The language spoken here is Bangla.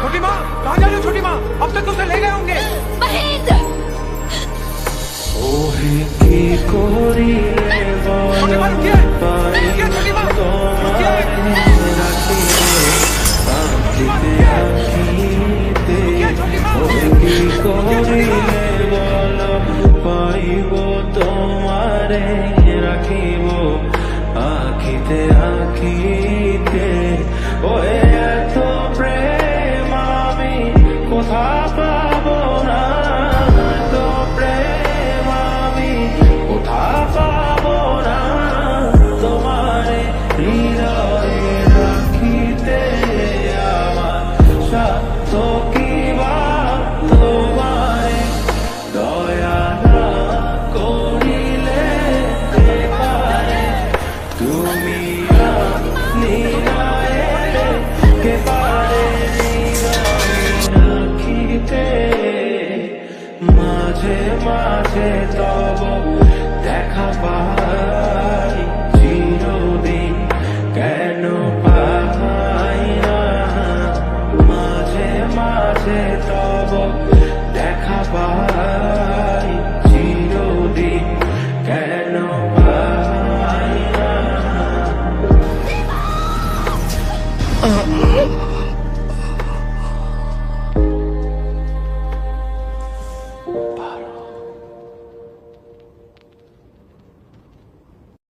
छोटी माँ, कहाँ जा रही हो छोटी माँ? अब तक तो उसे ले गए होंगे। महेंद्र, ওহে কি করিলে छोटी माँ रुकिए, रुकिए छोटी माँ, रुकिए। আখিতে আখিতে रुकिए छोटी माँ, ওহে কি रुकिए छोटी माँ। করিলে বল পাইব তোমারে রাখিব আখিতে আখিতে ওহে এত প্রেম আমি কোথা পাবো না এত প্রেম আমি কোথা পাবো না তোমারে হৃদয়ে রাখিতে আমার সাধ্য কি বা তোমারে দয়া না করিলে কে পারে তুমি লীলায় কে পারে হৃদয়ে রাখিতে মাঝে মাঝে তব দেখা পাই চিরদিন কেন পাই না মাঝে মাঝে তব দেখা পাই চিরদিন কেন পাই না